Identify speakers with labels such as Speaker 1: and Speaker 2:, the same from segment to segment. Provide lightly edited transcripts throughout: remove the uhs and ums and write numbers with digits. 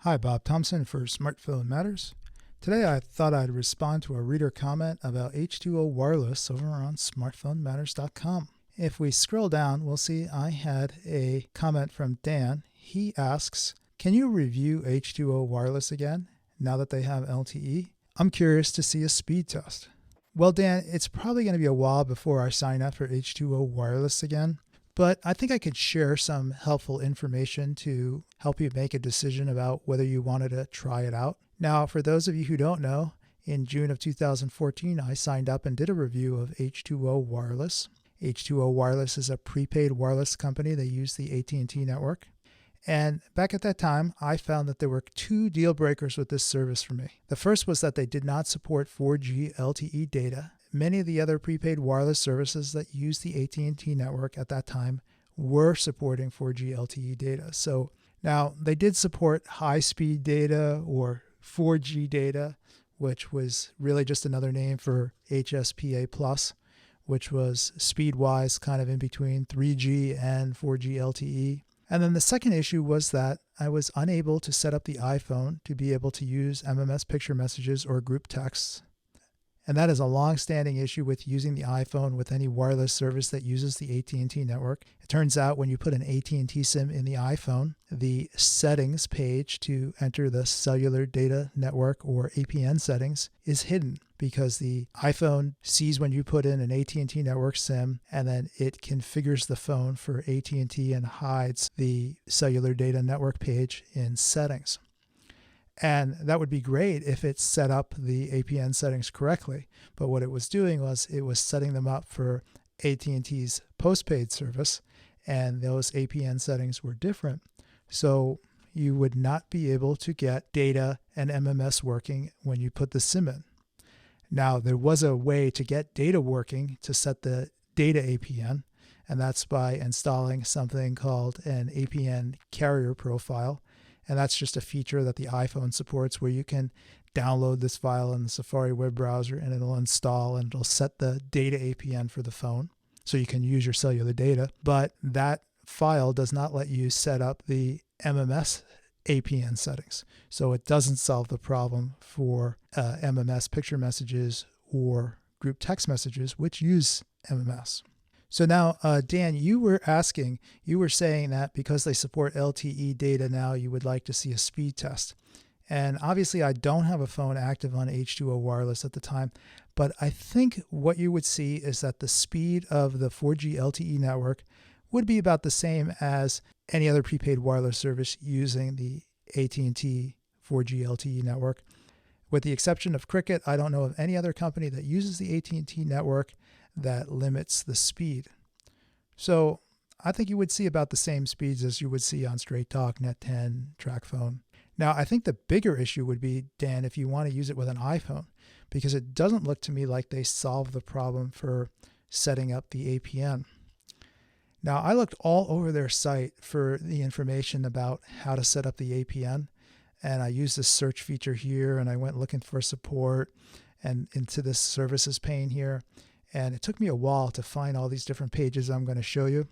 Speaker 1: Hi, Bob Thompson for Smartphone Matters. Today I thought I'd respond to a reader comment about H2O Wireless over on smartphonematters.com. If we scroll down, we'll see I had a comment from Dan. He asks, can you review H2O Wireless again now that they have LTE? I'm curious to see a speed test. Well, Dan, it's probably going to be a while before I sign up for H2O Wireless again. But I think I could share some helpful information to help you make a decision about whether you wanted to try it out. Now, for those of you who don't know, in June of 2014, I signed up and did a review of H2O Wireless. H2O Wireless is a prepaid wireless company. They use the AT&T network. And back at that time, I found that there were two deal breakers with this service for me. The first was that they did not support 4G LTE data. Many of the other prepaid wireless services that used the AT&T network at that time were supporting 4G LTE data. So now they did support high-speed data or 4G data, which was really just another name for HSPA+, which was speed-wise kind of in between 3G and 4G LTE. And then the second issue was that I was unable to set up the iPhone to be able to use MMS picture messages or group texts. And that is a long-standing issue with using the iPhone with any wireless service that uses the AT&T network. It turns out when you put an AT&T SIM in the iPhone, the settings page to enter the cellular data network or APN settings is hidden because the iPhone sees when you put in an AT&T network SIM and then it configures the phone for AT&T and hides the cellular data network page in settings. And that would be great if it set up the APN settings correctly. But what it was doing was it was setting them up for AT&T's postpaid service, and those APN settings were different. So you would not be able to get data and MMS working when you put the SIM in. Now, there was a way to get data working to set the data APN, and that's by installing something called an APN carrier profile. And that's just a feature that the iPhone supports where you can download this file in the Safari web browser and it'll install and it'll set the data APN for the phone so you can use your cellular data. But that file does not let you set up the MMS APN settings. So it doesn't solve the problem for MMS picture messages or group text messages, which use MMS. So now, Dan, you were saying that because they support LTE data now, you would like to see a speed test. And obviously, I don't have a phone active on H2O Wireless at the time, but I think what you would see is that the speed of the 4G LTE network would be about the same as any other prepaid wireless service using the AT&T 4G LTE network. With the exception of Cricket, I don't know of any other company that uses the AT&T network that limits the speed. So I think you would see about the same speeds as you would see on Straight Talk, Net10, TracFone. Now, I think the bigger issue would be, Dan, if you want to use it with an iPhone, because it doesn't look to me like they solved the problem for setting up the APN. Now, I looked all over their site for the information about how to set up the APN, and I used this search feature here, and I went looking for support and into this services pane here. And it took me a while to find all these different pages I'm going to show you.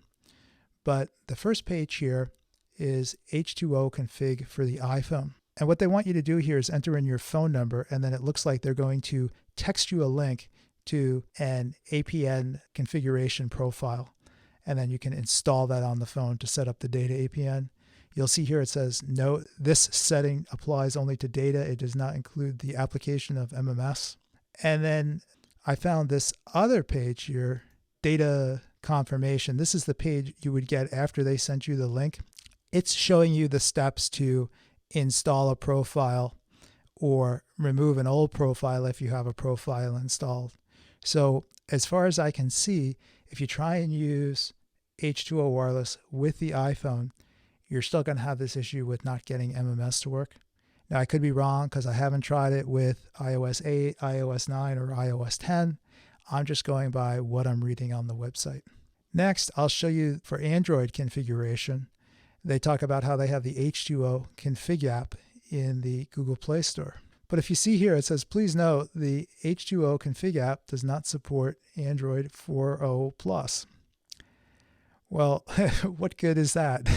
Speaker 1: But the first page here is H2O config for the iPhone. And what they want you to do here is enter in your phone number, and then it looks like they're going to text you a link to an APN configuration profile. And then you can install that on the phone to set up the data APN. You'll see here it says, no, this setting applies only to data. It does not include the application of MMS. And then I found this other page here, data confirmation. This is the page you would get after they sent you the link. It's showing you the steps to install a profile or remove an old profile if you have a profile installed. So as far as I can see, if you try and use H2O Wireless with the iPhone, you're still going to have this issue with not getting MMS to work. Now, I could be wrong because I haven't tried it with iOS 8, iOS 9, or iOS 10. I'm just going by what I'm reading on the website. Next, I'll show you for Android configuration. They talk about how they have the H2O config app in the Google Play Store. But if you see here, it says, please note the H2O config app does not support Android 4.0 Plus. Well, what good is that?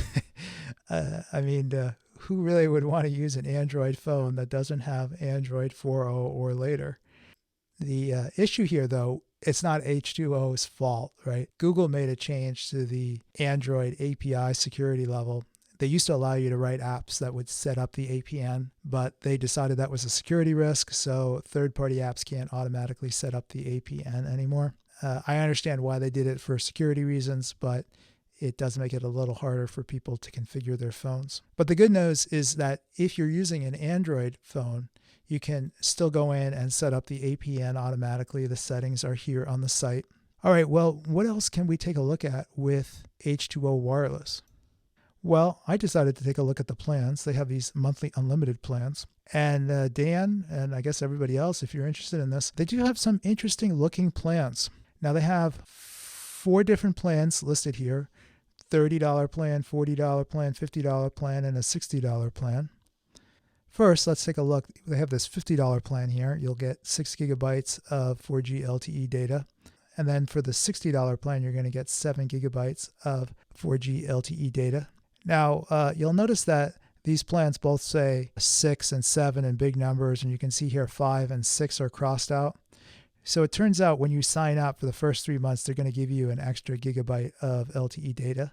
Speaker 1: who really would want to use an Android phone that doesn't have Android 4.0 or later? The issue here, though, it's not H2O's fault, right? Google made a change to the Android API security level. They used to allow you to write apps that would set up the APN, but they decided that was a security risk, so third-party apps can't automatically set up the APN anymore. I understand why they did it for security reasons, but it does make it a little harder for people to configure their phones. But the good news is that if you're using an Android phone, you can still go in and set up the APN automatically. The settings are here on the site. All right, well, what else can we take a look at with H2O Wireless? Well, I decided to take a look at the plans. They have these monthly unlimited plans. And Dan, and I guess everybody else, if you're interested in this, they do have some interesting looking plans. Now, they have 4 different plans listed here: $30 plan, $40 plan, $50 plan, and a $60 plan. First, let's take a look. They have this $50 plan here. You'll get 6 gigabytes of 4G LTE data. And then for the $60 plan, you're going to get 7 gigabytes of 4G LTE data. Now, you'll notice that these plans both say 6 and 7 in big numbers, and you can see here 5 and 6 are crossed out. So it turns out when you sign up for the first 3 months, they're going to give you an extra gigabyte of LTE data.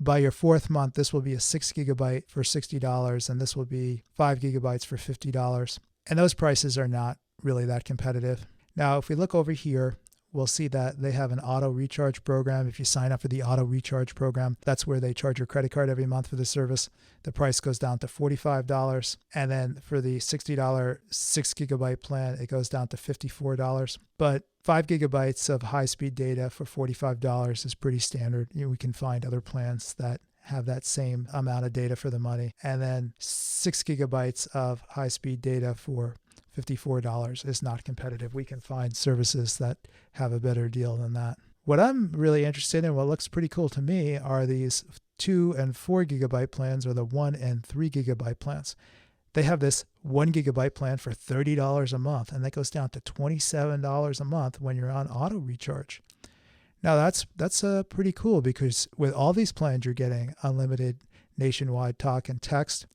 Speaker 1: By your 4th month, this will be a 6 gigabyte for $60, and this will be 5 gigabytes for $50. And those prices are not really that competitive. Now, if we look over here, we'll see that they have an auto recharge program. If you sign up for the auto recharge program, that's where they charge your credit card every month for the service. The price goes down to $45. And then for the $60 6 gigabyte plan, it goes down to $54. But 5 gigabytes of high-speed data for $45 is pretty standard. We can find other plans that have that same amount of data for the money. And then 6 gigabytes of high-speed data for $54 is not competitive. We can find services that have a better deal than that. What I'm really interested in, what looks pretty cool to me, are these 2 and 4 gigabyte plans, or the 1 and 3 gigabyte plans. They have this 1 gigabyte plan for $30 a month, and that goes down to $27 a month when you're on auto recharge. Now that's pretty cool, because with all these plans, you're getting unlimited nationwide talk and text.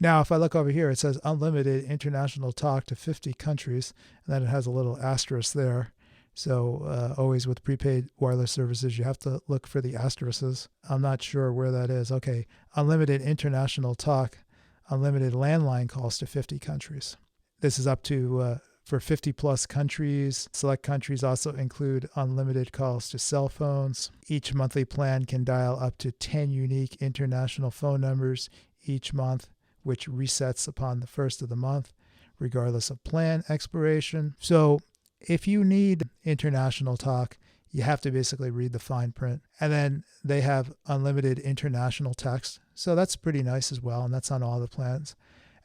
Speaker 1: Now, if I look over here, it says unlimited international talk to 50 countries, and then it has a little asterisk there. So always with prepaid wireless services, you have to look for the asterisks. I'm not sure where that is. Okay, unlimited international talk, unlimited landline calls to 50 countries. This is up to for 50 plus countries. Select countries also include unlimited calls to cell phones. Each monthly plan can dial up to 10 unique international phone numbers each month, which resets upon the first of the month, regardless of plan expiration. So if you need international talk, you have to basically read the fine print. And then they have unlimited international text. So that's pretty nice as well, and that's on all the plans.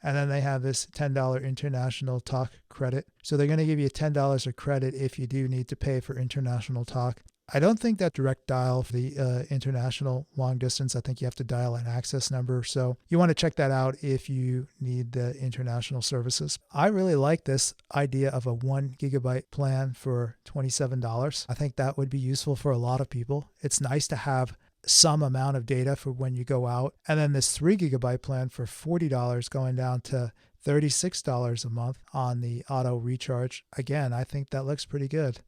Speaker 1: And then they have this $10 international talk credit. So they're going to give you $10 of credit if you do need to pay for international talk. I don't think that direct dial for the international long distance. I think you have to dial an access number. So you want to check that out if you need the international services. I really like this idea of a 1 gigabyte plan for $27. I think that would be useful for a lot of people. It's nice to have some amount of data for when you go out. And then this 3 gigabyte plan for $40 going down to $36 a month on the auto recharge. Again, I think that looks pretty good.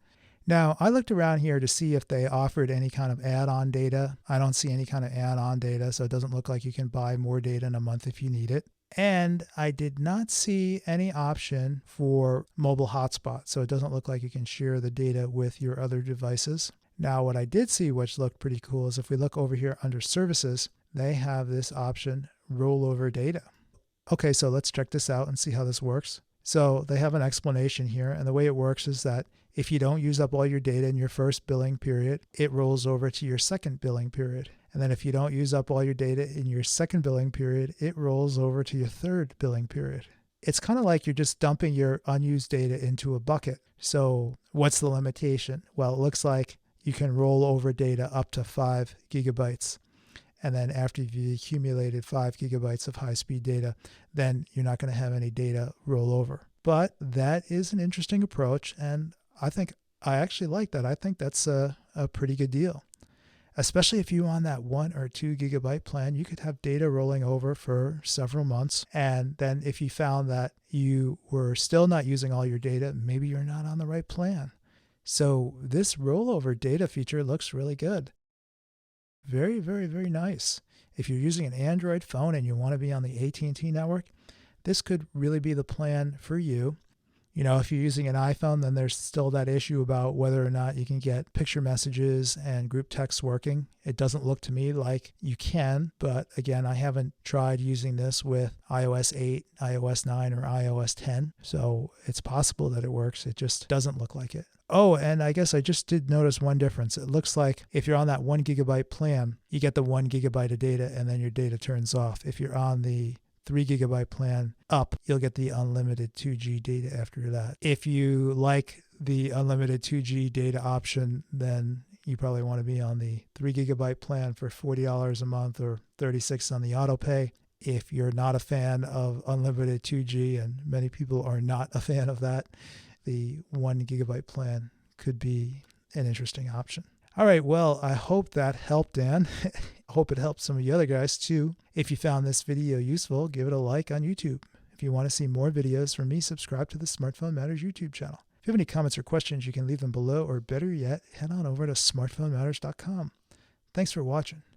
Speaker 1: Now, I looked around here to see if they offered any kind of add-on data. I don't see any kind of add-on data, so it doesn't look like you can buy more data in a month if you need it. And I did not see any option for mobile hotspot, so it doesn't look like you can share the data with your other devices. Now, what I did see, which looked pretty cool, is if we look over here under services, they have this option, rollover data. Okay, so let's check this out and see how this works. So they have an explanation here, and the way it works is that if you don't use up all your data in your first billing period, it rolls over to your second billing period. And then if you don't use up all your data in your second billing period, it rolls over to your third billing period. It's kind of like you're just dumping your unused data into a bucket. So what's the limitation? Well, it looks like you can roll over data up to 5 gigabytes. And then after you've accumulated 5 gigabytes of high-speed data, then you're not going to have any data roll over. But that is an interesting approach, and I actually like that. I think that's a pretty good deal. Especially if you're on that 1 or 2 gigabyte plan, you could have data rolling over for several months. And then if you found that you were still not using all your data, maybe you're not on the right plan. So this rollover data feature looks really good. Very, very, very nice. If you're using an Android phone and you want to be on the AT&T network, this could really be the plan for you. You know, if you're using an iPhone, then there's still that issue about whether or not you can get picture messages and group text working. It doesn't look to me like you can, but again, I haven't tried using this with iOS 8, iOS 9, or iOS 10, so it's possible that it works. It just doesn't look like it. Oh, and I guess I just did notice one difference. It looks like if you're on that 1 gigabyte plan, you get the 1 gigabyte of data and then your data turns off. If you're on the 3 gigabyte plan up, you'll get the unlimited 2G data after that. If you like the unlimited 2G data option, then you probably want to be on the 3 gigabyte plan for $40 a month or $36 on the auto pay. If you're not a fan of unlimited 2G, and many people are not a fan of that, the 1 gigabyte plan could be an interesting option. All right, well, I hope that helped, Dan. I hope it helped some of you other guys too. If you found this video useful, give it a like on YouTube. If you want to see more videos from me, subscribe to the Smartphone Matters YouTube channel. If you have any comments or questions, you can leave them below, or better yet, head on over to smartphonematters.com. Thanks for watching.